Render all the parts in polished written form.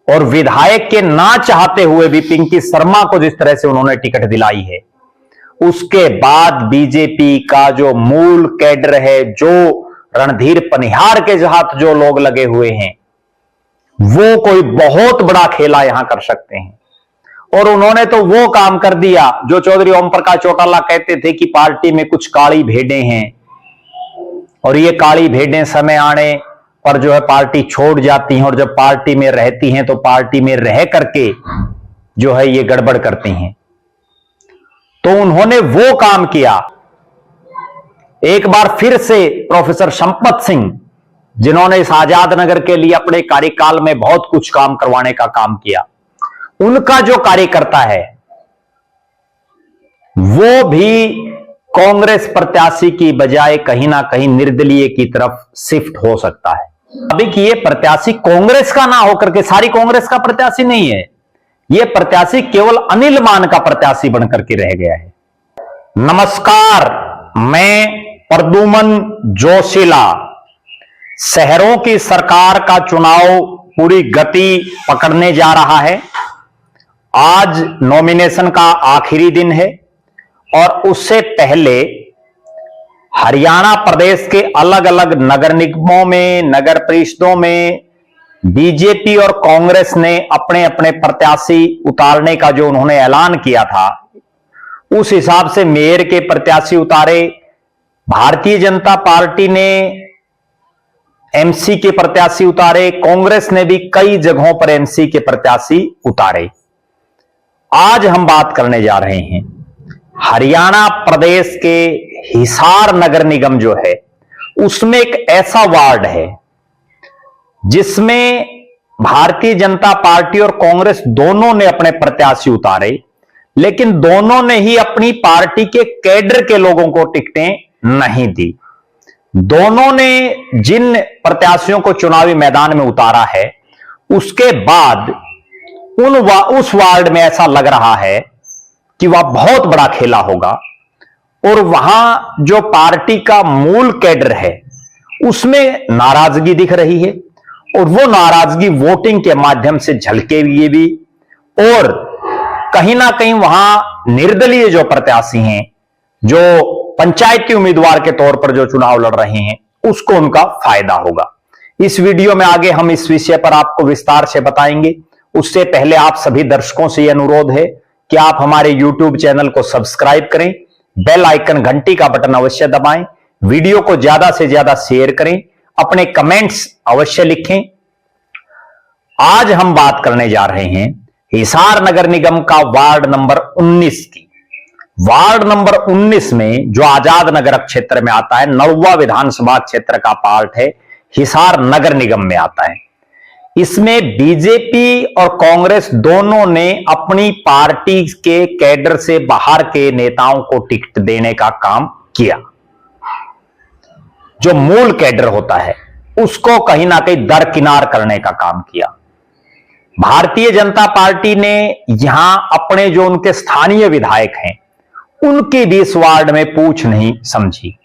और विधायक के ना चाहते हुए भी पिंकी शर्मा को जिस तरह से उन्होंने टिकट दिलाई है, उसके बाद बीजेपी का जो मूल कैडर है, जो रणधीर पनिहार के साथ जो लोग लगे हुए हैं, वो कोई बहुत बड़ा खेला यहां कर सकते हैं। और उन्होंने तो वो काम कर दिया जो चौधरी ओम प्रकाश चौटाला कहते थे कि पार्टी में कुछ काली भेड़ें हैं और ये काली भेड़ें समय आने पर जो है पार्टी छोड़ जाती हैं, और जब पार्टी में रहती हैं तो पार्टी में रह करके जो है ये गड़बड़ करती हैं। तो उन्होंने वो काम किया। एक बार फिर से प्रोफेसर संपत सिंह, जिन्होंने इस आजाद नगर के लिए अपने कार्यकाल में बहुत कुछ काम करवाने का काम किया, उनका जो कार्यकर्ता है वो भी कांग्रेस प्रत्याशी की बजाय कहीं ना कहीं निर्दलीय की तरफ शिफ्ट हो सकता है। अभी कि ये प्रत्याशी कांग्रेस का ना होकर के, सारी कांग्रेस का प्रत्याशी नहीं है, ये प्रत्याशी केवल अनिल मान का प्रत्याशी बनकर के रह गया है। नमस्कार, मैं प्रद्युमन जोशीला। शहरों की सरकार का चुनाव पूरी गति पकड़ने जा रहा है। आज नॉमिनेशन का आखिरी दिन है और उससे पहले हरियाणा प्रदेश के अलग अलग नगर निगमों में, नगर परिषदों में बीजेपी और कांग्रेस ने अपने अपने प्रत्याशी उतारने का जो उन्होंने ऐलान किया था, उस हिसाब से मेयर के प्रत्याशी उतारे। भारतीय जनता पार्टी ने एमसी के प्रत्याशी उतारे, कांग्रेस ने भी कई जगहों पर एमसी के प्रत्याशी उतारे। आज हम बात करने जा रहे हैं हरियाणा प्रदेश के हिसार नगर निगम जो है, उसमें एक ऐसा वार्ड है जिसमें भारतीय जनता पार्टी और कांग्रेस दोनों ने अपने प्रत्याशी उतारे, लेकिन दोनों ने ही अपनी पार्टी के कैडर के लोगों को टिकटें नहीं दी। दोनों ने जिन प्रत्याशियों को चुनावी मैदान में उतारा है, उसके बाद उस वार्ड में ऐसा लग रहा है कि वह बहुत बड़ा खेला होगा और वहां जो पार्टी का मूल कैडर है उसमें नाराजगी दिख रही है, और वो नाराजगी वोटिंग के माध्यम से झलके हुए भी, और कहीं ना कहीं वहां निर्दलीय जो प्रत्याशी हैं, जो पंचायती उम्मीदवार के तौर पर जो चुनाव लड़ रहे हैं, उसको उनका फायदा होगा। इस वीडियो में आगे हम इस विषय पर आपको विस्तार से बताएंगे। उससे पहले आप सभी दर्शकों से यह अनुरोध है कि आप हमारे YouTube चैनल को सब्सक्राइब करें, बेल आइकन घंटी का बटन अवश्य दबाएं, वीडियो को ज्यादा से ज्यादा शेयर करें, अपने कमेंट्स अवश्य लिखें। आज हम बात करने जा रहे हैं हिसार नगर निगम का वार्ड नंबर 19 की। वार्ड नंबर 19 में जो आजाद नगर क्षेत्र में आता है, नौवा विधानसभा क्षेत्र का पार्ट है, हिसार नगर निगम में आता है। इसमें बीजेपी और कांग्रेस दोनों ने अपनी पार्टी के कैडर से बाहर के नेताओं को टिकट देने का काम किया। जो मूल कैडर होता है उसको कहीं ना कहीं दरकिनार करने का काम किया। भारतीय जनता पार्टी ने यहां अपने जो उनके स्थानीय विधायक हैं, उनकी भी इस वार्ड में पूछ नहीं समझी,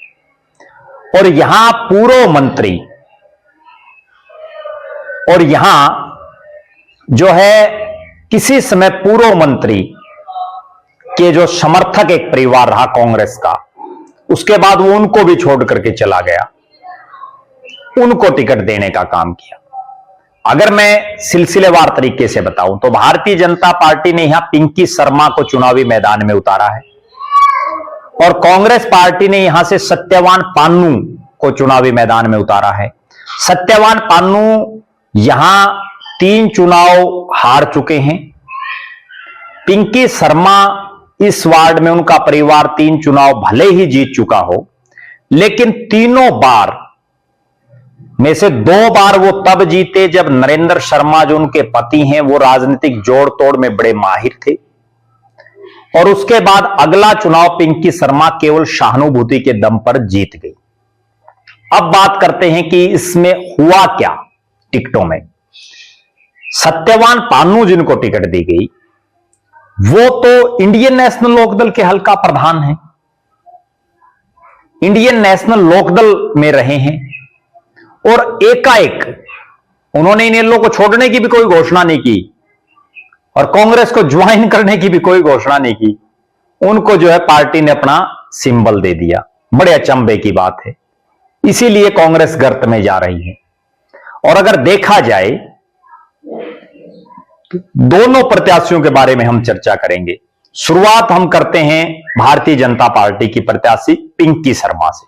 और यहां पूर्व मंत्री और यहां जो है किसी समय पूर्व मंत्री के जो समर्थक एक परिवार रहा कांग्रेस का, उसके बाद वो उनको भी छोड़ करके चला गया, उनको टिकट देने का काम किया। अगर मैं सिलसिलेवार तरीके से बताऊं तो भारतीय जनता पार्टी ने यहां पिंकी शर्मा को चुनावी मैदान में उतारा है, और कांग्रेस पार्टी ने यहां से सत्यवान पान्नू को चुनावी मैदान में उतारा है। सत्यवान पान्नू यहां 3 चुनाव हार चुके हैं। पिंकी शर्मा इस वार्ड में उनका परिवार 3 चुनाव भले ही जीत चुका हो, लेकिन तीनों बार में से 2 बार वो तब जीते जब नरेंद्र शर्मा जो उनके पति हैं वो राजनीतिक जोड़ तोड़ में बड़े माहिर थे, और उसके बाद अगला चुनाव पिंकी शर्मा केवल सहानुभूति के दम पर जीत गई। अब बात करते हैं कि इसमें हुआ क्या टिकटों में। सत्यवान पान्नू जिनको टिकट दी गई, वो तो इंडियन नेशनल लोकदल के हल्का प्रधान हैं, इंडियन नेशनल लोकदल में रहे हैं, और एकाएक उन्होंने इनेलो को छोड़ने की भी कोई घोषणा नहीं की और कांग्रेस को ज्वाइन करने की भी कोई घोषणा नहीं की। उनको जो है पार्टी ने अपना सिंबल दे दिया। बड़े अचंभे की बात है। इसीलिए कांग्रेस गर्त में जा रही है। और अगर देखा जाए तो दोनों प्रत्याशियों के बारे में हम चर्चा करेंगे। शुरुआत हम करते हैं भारतीय जनता पार्टी की प्रत्याशी पिंकी शर्मा से।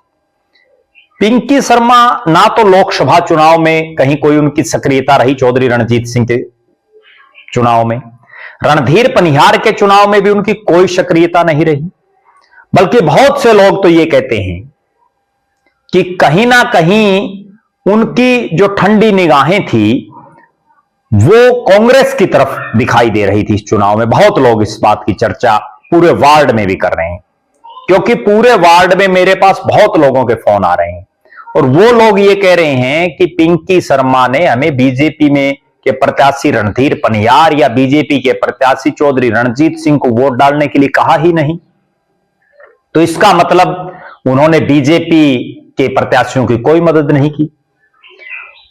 पिंकी शर्मा ना तो लोकसभा चुनाव में कहीं कोई उनकी सक्रियता रही, चौधरी रणजीत सिंह के चुनाव में, रणधीर पनिहार के चुनाव में भी उनकी कोई सक्रियता नहीं रही। बल्कि बहुत से लोग तो ये कहते हैं कि कहीं ना कहीं उनकी जो ठंडी निगाहें थी वो कांग्रेस की तरफ दिखाई दे रही थी इस चुनाव में। बहुत लोग इस बात की चर्चा पूरे वार्ड में भी कर रहे हैं, क्योंकि पूरे वार्ड में मेरे पास बहुत लोगों के फोन आ रहे हैं और वो लोग ये कह रहे हैं कि पिंकी शर्मा ने हमें बीजेपी में के प्रत्याशी रणधीर पनियार या बीजेपी के प्रत्याशी चौधरी रणजीत सिंह को वोट डालने के लिए कहा ही नहीं। तो इसका मतलब उन्होंने बीजेपी के प्रत्याशियों की कोई मदद नहीं की।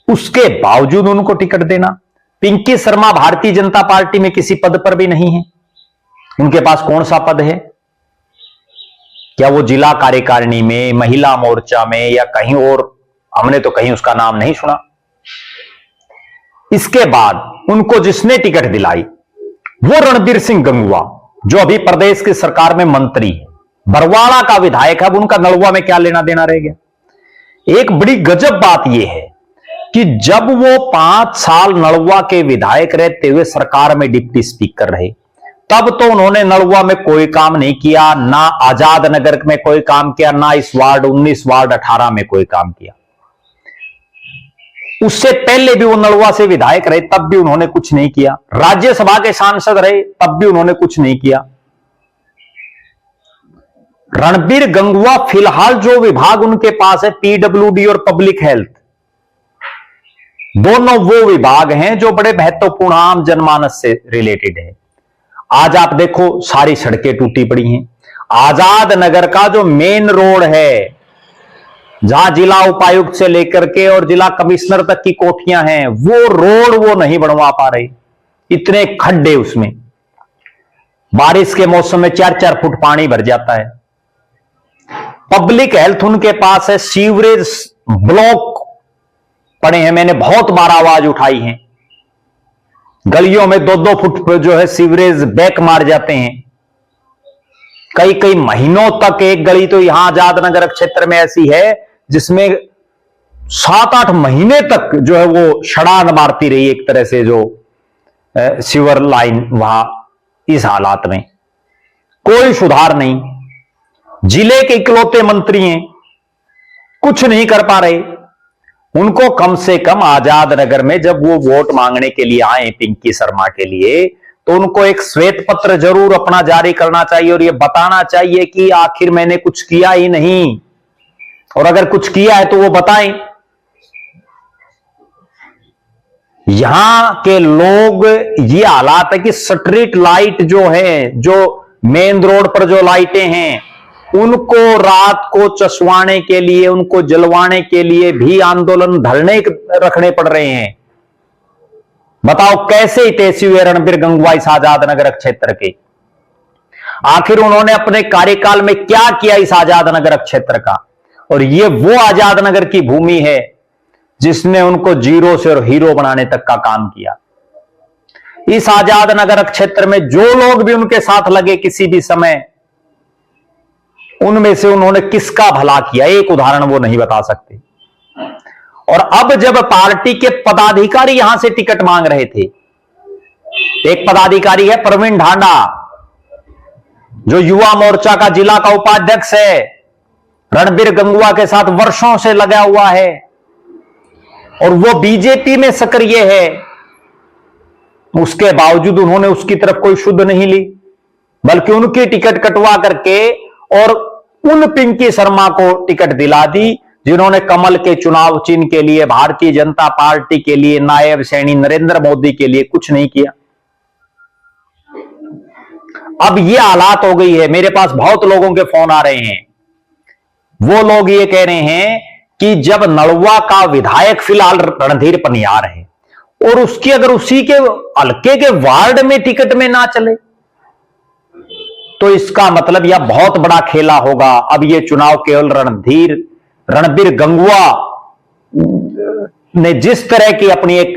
उसके बावजूद उनको टिकट देना। पिंकी शर्मा भारतीय जनता पार्टी में किसी पद पर भी नहीं है। उनके पास कौन सा पद है? क्या वो जिला कार्यकारिणी में, महिला मोर्चा में या कहीं और? हमने तो कहीं उसका नाम नहीं सुना। इसके बाद उनको जिसने टिकट दिलाई वो रणबीर सिंह गंगुआ, जो अभी प्रदेश की सरकार में मंत्री है, बरवाड़ा का विधायक है। अब उनका नलवा में क्या लेना देना रह गया? एक बड़ी गजब बात यह है कि जब वो 5 साल नलवा के विधायक रहते हुए सरकार में डिप्टी स्पीकर रहे, तब तो उन्होंने नलवा में कोई काम नहीं किया, ना आजाद नगर में कोई काम किया, ना इस वार्ड 19 वार्ड 18 में कोई काम किया। उससे पहले भी वो नलवा से विधायक रहे, तब भी उन्होंने कुछ नहीं किया। राज्यसभा के सांसद रहे, तब भी उन्होंने कुछ नहीं किया। रणबीर गंगुआ फिलहाल जो विभाग उनके पास है, पीडब्ल्यूडी और पब्लिक हेल्थ, दोनों वो विभाग हैं जो बड़े महत्वपूर्ण आम जनमानस से रिलेटेड है। आज आप देखो सारी सड़कें टूटी पड़ी हैं। आजाद नगर का जो मेन रोड है, जहां जिला उपायुक्त से लेकर के और जिला कमिश्नर तक की कोठियां हैं, वो रोड वो नहीं बनवा पा रहे। इतने खड्डे उसमें, बारिश के मौसम में 4-4 फुट पानी भर जाता है। पब्लिक हेल्थ उनके पास है, सीवरेज ब्लॉक पड़े हैं। मैंने बहुत बार आवाज उठाई है, गलियों में 2-2 फुट जो है सीवरेज बैक मार जाते हैं। कई कई महीनों तक एक गली तो यहां आजाद नगर क्षेत्र में ऐसी है जिसमें 7-8 महीने तक जो है वो छड़ांग मारती रही एक तरह से, जो सीवर लाइन वहां। इस हालात में कोई सुधार नहीं। जिले के इकलौते मंत्री हैं, कुछ नहीं कर पा रहे। उनको कम से कम आजाद नगर में जब वो वोट मांगने के लिए आए पिंकी शर्मा के लिए, तो उनको एक श्वेत पत्र जरूर अपना जारी करना चाहिए और ये बताना चाहिए कि आखिर मैंने कुछ किया ही नहीं, और अगर कुछ किया है तो वो बताएं। यहां के लोग, ये हालात है कि स्ट्रीट लाइट जो है, जो मेन रोड पर जो लाइटें हैं, उनको रात को चसवाने के लिए, उनको जलवाने के लिए भी आंदोलन धरने रखने पड़ रहे हैं। बताओ कैसे हितैषी हुए रणबीर गंगुआ इस आजाद नगर क्षेत्र के? आखिर उन्होंने अपने कार्यकाल में क्या किया इस आजाद नगर क्षेत्र का? और ये वो आजाद नगर की भूमि है जिसने उनको जीरो से और हीरो बनाने तक का काम किया। इस आजाद नगर क्षेत्र में जो लोग भी उनके साथ लगे किसी भी समय, उनमें से उन्होंने किसका भला किया, एक उदाहरण वो नहीं बता सकते। और अब जब पार्टी के पदाधिकारी यहां से टिकट मांग रहे थे, एक पदाधिकारी है प्रवीण ढांडा, जो युवा मोर्चा का जिला का उपाध्यक्ष है, रणबीर गंगुआ के साथ वर्षों से लगा हुआ है और वो बीजेपी में सक्रिय है। उसके बावजूद उन्होंने उसकी तरफ कोई शुद्ध नहीं ली, बल्कि उनकी टिकट कटवा करके और उन पिंकी शर्मा को टिकट दिला दी जिन्होंने कमल के चुनाव चिन्ह के लिए, भारतीय जनता पार्टी के लिए, नायब सैनी नरेंद्र मोदी के लिए कुछ नहीं किया। अब ये हालात हो गई है। मेरे पास बहुत लोगों के फोन आ रहे हैं। वो लोग ये कह रहे हैं कि जब नलवा का विधायक फिलहाल रणधीर पनियार है, और उसकी अगर उसी के हल्के के वार्ड में टिकट में ना चले तो इसका मतलब यह बहुत बड़ा खेला होगा। अब यह चुनाव केवल रणबीर गंगुआ ने जिस तरह की अपनी एक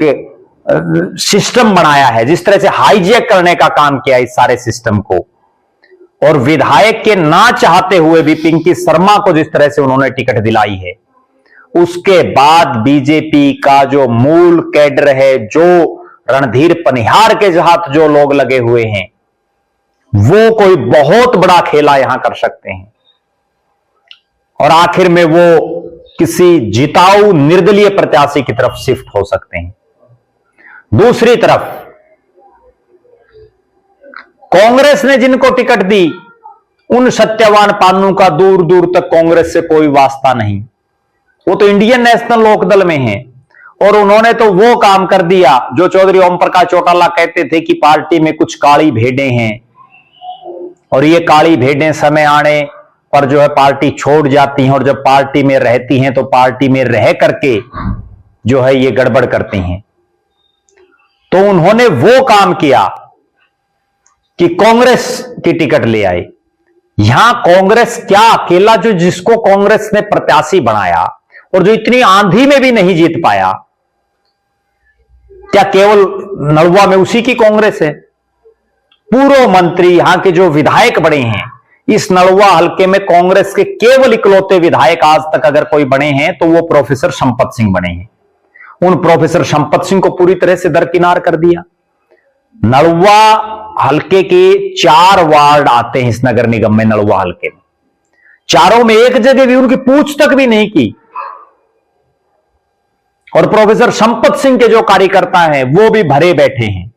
सिस्टम बनाया है, जिस तरह से हाईजैक करने का काम किया इस सारे सिस्टम को, और विधायक के ना चाहते हुए भी पिंकी शर्मा को जिस तरह से उन्होंने टिकट दिलाई है, उसके बाद बीजेपी का जो मूल कैडर है, जो रणधीर पनिहार के साथ जो लोग लगे हुए हैं, वो कोई बहुत बड़ा खेला यहां कर सकते हैं और आखिर में वो किसी जिताऊ निर्दलीय प्रत्याशी की तरफ शिफ्ट हो सकते हैं। दूसरी तरफ कांग्रेस ने जिनको टिकट दी, उन सत्यवान पान्नू का दूर दूर तक कांग्रेस से कोई वास्ता नहीं। वो तो इंडियन नेशनल लोकदल में हैं और उन्होंने तो वो काम कर दिया जो चौधरी ओम प्रकाश चौटाला कहते थे कि पार्टी में कुछ काली भेड़ें हैं और ये काली भेड़ें समय आने पर जो है पार्टी छोड़ जाती हैं और जब पार्टी में रहती हैं तो पार्टी में रह करके जो है ये गड़बड़ करती हैं। तो उन्होंने वो काम किया कि कांग्रेस की टिकट ले आए। यहां कांग्रेस क्या अकेला, जो जिसको कांग्रेस ने प्रत्याशी बनाया और जो इतनी आंधी में भी नहीं जीत पाया, क्या केवल नलवा में उसी की कांग्रेस है? पूर्व मंत्री, यहां के जो विधायक बने हैं इस नलवा हलके में, कांग्रेस के केवल इकलौते विधायक आज तक अगर कोई बने हैं तो वो प्रोफेसर संपत सिंह बने हैं। उन प्रोफेसर संपत सिंह को पूरी तरह से दरकिनार कर दिया। नलवा हलके के 4 वार्ड आते हैं इस नगर निगम में। नलवा हलके में चारों में एक जगह भी उनकी पूछ तक भी नहीं की और प्रोफेसर संपत सिंह के जो कार्यकर्ता हैं वो भी भरे बैठे हैं।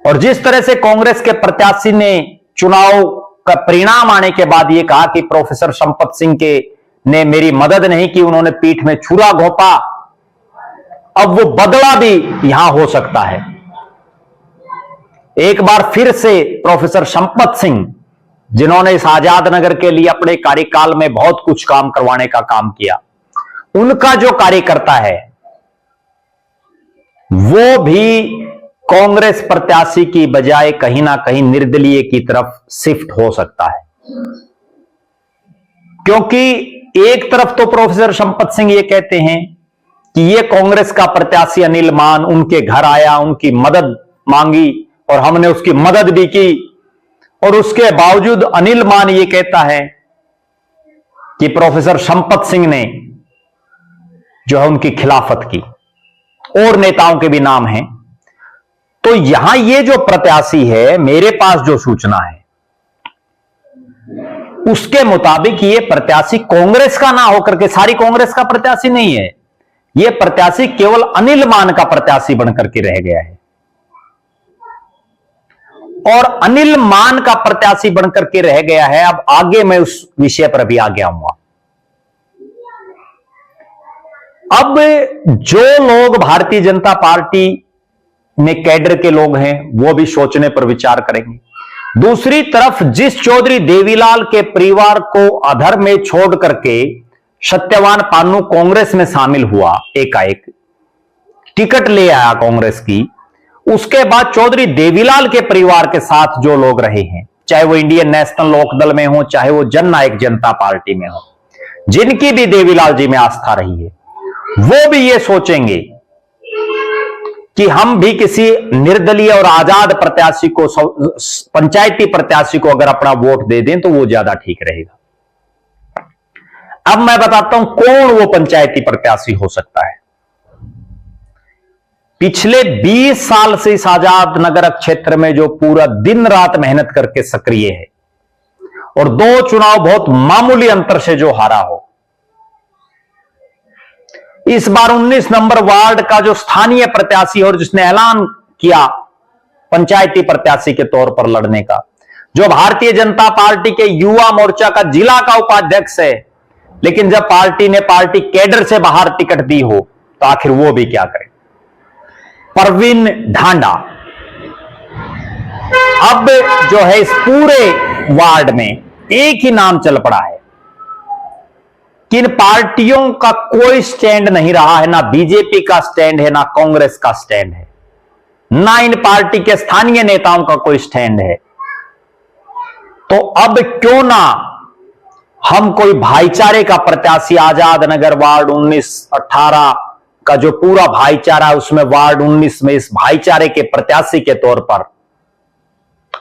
और जिस तरह से कांग्रेस के प्रत्याशी ने चुनाव का परिणाम आने के बाद यह कहा कि प्रोफेसर संपत सिंह के ने मेरी मदद नहीं की, उन्होंने पीठ में छुरा घोंपा, अब वो बदला भी यहां हो सकता है। एक बार फिर से प्रोफेसर संपत सिंह, जिन्होंने इस आजाद नगर के लिए अपने कार्यकाल में बहुत कुछ काम करवाने का काम किया, उनका जो कार्यकर्ता है वो भी कांग्रेस प्रत्याशी की बजाय कहीं ना कहीं निर्दलीय की तरफ शिफ्ट हो सकता है। क्योंकि एक तरफ तो प्रोफेसर संपत सिंह ये कहते हैं कि ये कांग्रेस का प्रत्याशी अनिल मान उनके घर आया, उनकी मदद मांगी और हमने उसकी मदद भी की, और उसके बावजूद अनिल मान ये कहता है कि प्रोफेसर संपत सिंह ने जो है उनकी खिलाफत की, और नेताओं के भी नाम हैं। तो यहां ये जो प्रत्याशी है, मेरे पास जो सूचना है उसके मुताबिक ये प्रत्याशी कांग्रेस का ना होकर के, सारी कांग्रेस का प्रत्याशी नहीं है, ये प्रत्याशी केवल अनिल मान का प्रत्याशी बनकर के रह गया है। और अनिल मान का प्रत्याशी बनकर के रह गया है। अब आगे मैं उस विषय पर भी आगे आऊंगा। अब जो लोग भारतीय जनता पार्टी में कैडर के लोग हैं वो भी सोचने पर विचार करेंगे। दूसरी तरफ जिस चौधरी देवीलाल के परिवार को अधर में छोड़ करके सत्यवान पान्नू कांग्रेस में शामिल हुआ, एकाएक टिकट ले आया कांग्रेस की, उसके बाद चौधरी देवीलाल के परिवार के साथ जो लोग रहे हैं, चाहे वो इंडियन नेशनल लोकदल में हो, चाहे वो जननायक जनता पार्टी में हो, जिनकी भी देवीलाल जी में आस्था रही है, वो भी ये सोचेंगे कि हम भी किसी निर्दलीय और आजाद प्रत्याशी को, पंचायती प्रत्याशी को अगर अपना वोट दे दें तो वो ज्यादा ठीक रहेगा। अब मैं बताता हूं कौन वो पंचायती प्रत्याशी हो सकता है। पिछले 20 साल से इस आजाद नगर क्षेत्र में जो पूरा दिन रात मेहनत करके सक्रिय है और 2 चुनाव बहुत मामूली अंतर से जो हारा हो, इस बार 19 नंबर वार्ड का जो स्थानीय प्रत्याशी और जिसने ऐलान किया पंचायती प्रत्याशी के तौर पर लड़ने का, जो भारतीय जनता पार्टी के युवा मोर्चा का जिला का उपाध्यक्ष है, लेकिन जब पार्टी ने पार्टी कैडर से बाहर टिकट दी हो तो आखिर वो भी क्या करे, परवीन ढांडा। अब जो है इस पूरे वार्ड में एक ही नाम चल पड़ा है, किन पार्टियों का कोई स्टैंड नहीं रहा है, ना बीजेपी का स्टैंड है, ना कांग्रेस का स्टैंड है, ना इन पार्टी के स्थानीय नेताओं का कोई स्टैंड है। तो अब क्यों ना हम कोई भाईचारे का प्रत्याशी, आजाद नगर वार्ड 19, 18 का जो पूरा भाईचारा है, उसमें वार्ड 19 में इस भाईचारे के प्रत्याशी के तौर पर,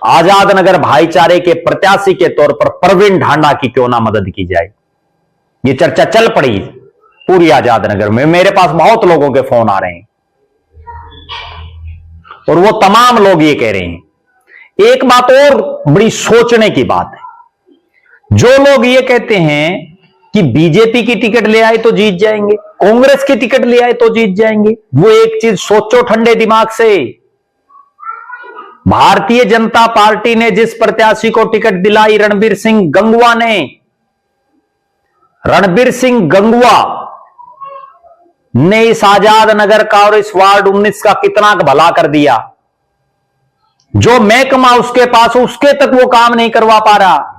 आजाद नगर भाईचारे के प्रत्याशी के तौर पर प्रवीण ढांडा की क्यों ना मदद की जाए। ये चर्चा चल पड़ी पूरी आजाद नगर में। मेरे पास बहुत लोगों के फोन आ रहे हैं और वो तमाम लोग ये कह रहे हैं। एक बात और बड़ी सोचने की बात है, जो लोग ये कहते हैं कि बीजेपी की टिकट ले आए तो जीत जाएंगे, कांग्रेस की टिकट ले आए तो जीत जाएंगे, वो एक चीज सोचो ठंडे दिमाग से। भारतीय जनता पार्टी ने जिस प्रत्याशी को टिकट दिलाई, रणबीर सिंह गंगवा ने, रणबीर सिंह गंगवा ने इस आजाद नगर का और इस वार्ड 19 का कितना भला कर दिया। जो महकमा उसके पास, उसके तक वो काम नहीं करवा पा रहा।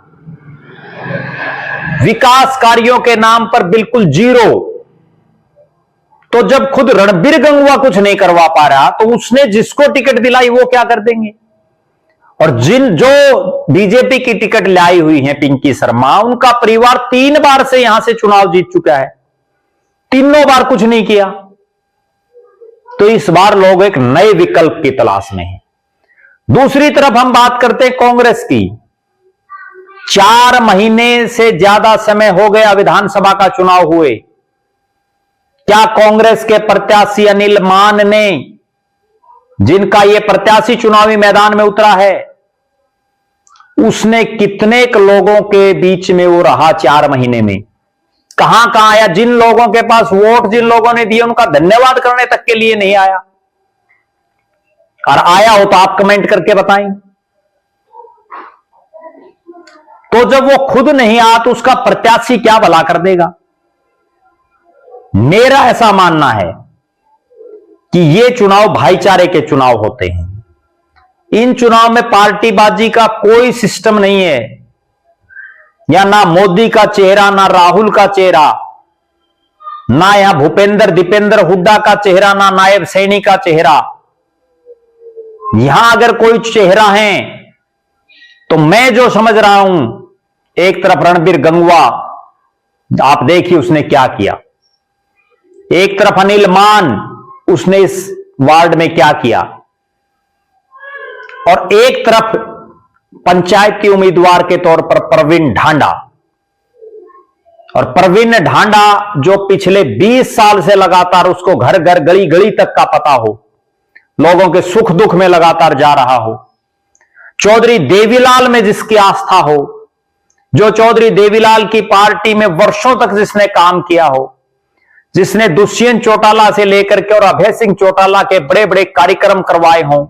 विकास कार्यों के नाम पर बिल्कुल जीरो। तो जब खुद रणबीर गंगवा कुछ नहीं करवा पा रहा, तो उसने जिसको टिकट दिलाई वो क्या कर देंगे। और जो बीजेपी की टिकट लाई हुई है पिंकी शर्मा, उनका परिवार 3 बार से यहां से चुनाव जीत चुका है, तीनों बार कुछ नहीं किया। तो इस बार लोग एक नए विकल्प की तलाश में हैं। दूसरी तरफ हम बात करते हैं कांग्रेस की। 4 महीने से ज्यादा समय हो गया विधानसभा का चुनाव हुए। क्या कांग्रेस के प्रत्याशी अनिल मान ने, जिनका यह प्रत्याशी चुनावी मैदान में उतरा है, उसने कितने लोगों के बीच में वो रहा 4 महीने में, कहां कहां आया। जिन लोगों के पास वोट, जिन लोगों ने दिए, उनका धन्यवाद करने तक के लिए नहीं आया। और आया हो तो आप कमेंट करके बताएं। तो जब वो खुद नहीं आया तो उसका प्रत्याशी क्या भला कर देगा। मेरा ऐसा मानना है कि ये चुनाव भाईचारे के चुनाव होते हैं। इन चुनाव में पार्टीबाजी का कोई सिस्टम नहीं है। या ना मोदी का चेहरा, ना राहुल का चेहरा, ना यहां भूपेंद्र दीपेंद्र हुड्डा का चेहरा, ना नायब सैनी का चेहरा। यहां अगर कोई चेहरा है तो मैं जो समझ रहा हूं, एक तरफ रणबीर गंगवा, आप देखिए उसने क्या किया। एक तरफ अनिल मान, उसने इस वार्ड में क्या किया। और एक तरफ पंचायती उम्मीदवार के तौर पर प्रवीण ढांडा। और प्रवीण ढांडा जो पिछले 20 साल से लगातार, उसको घर घर गली गली तक का पता हो, लोगों के सुख दुख में लगातार जा रहा हो, चौधरी देवीलाल में जिसकी आस्था हो, जो चौधरी देवीलाल की पार्टी में वर्षों तक जिसने काम किया हो, जिसने दुष्यंत चौटाला से लेकर के और अभय सिंह चौटाला के बड़े बड़े कार्यक्रम करवाए हों।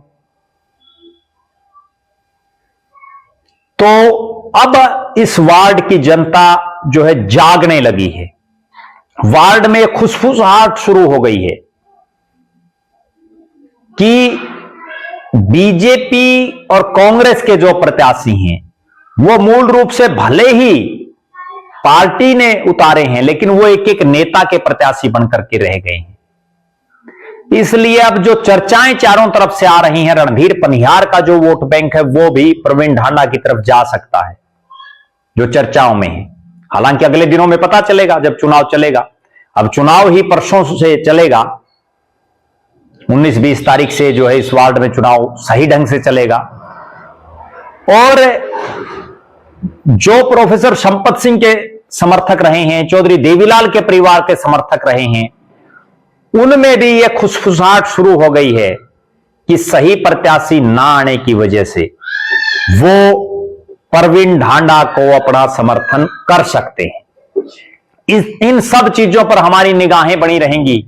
तो अब इस वार्ड की जनता जो है जागने लगी है। वार्ड में खुशफुसाहट शुरू हो गई है कि बीजेपी और कांग्रेस के जो प्रत्याशी हैं वो मूल रूप से भले ही पार्टी ने उतारे हैं, लेकिन वो एक एक नेता के प्रत्याशी बनकर के रह गए हैं। इसलिए अब जो चर्चाएं चारों तरफ से आ रही हैं, रणधीर पनिहार का जो वोट बैंक है वो भी प्रवीण ढांडा की तरफ जा सकता है, जो चर्चाओं में है। हालांकि अगले दिनों में पता चलेगा जब चुनाव चलेगा। अब चुनाव ही परसों से चलेगा, 19-20 तारीख से जो है इस वार्ड में चुनाव सही ढंग से चलेगा। और जो प्रोफेसर संपत सिंह के समर्थक रहे हैं, चौधरी देवीलाल के परिवार के समर्थक रहे हैं, उनमें भी यह खुशफुसाहट शुरू हो गई है कि सही प्रत्याशी ना आने की वजह से वो प्रवीण ढांडा को अपना समर्थन कर सकते हैं। इन सब चीजों पर हमारी निगाहें बनी रहेंगी।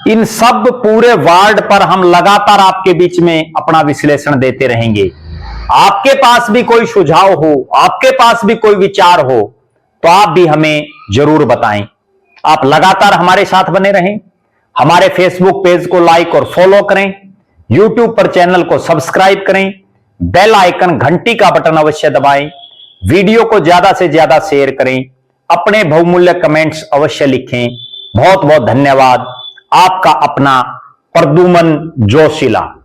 इन सब पूरे वार्ड पर हम लगातार आपके बीच में अपना विश्लेषण देते रहेंगे। आपके पास भी कोई सुझाव हो, आपके पास भी कोई विचार हो, तो आप भी हमें जरूर बताएं। आप लगातार हमारे साथ बने रहें। हमारे फेसबुक पेज को लाइक और फॉलो करें, यूट्यूब पर चैनल को सब्सक्राइब करें, बेल आइकन घंटी का बटन अवश्य दबाएं, वीडियो को ज्यादा से ज्यादा शेयर करें, अपने बहुमूल्य कमेंट्स अवश्य लिखें। बहुत बहुत धन्यवाद। आपका अपना प्रद्युमन जोशीला।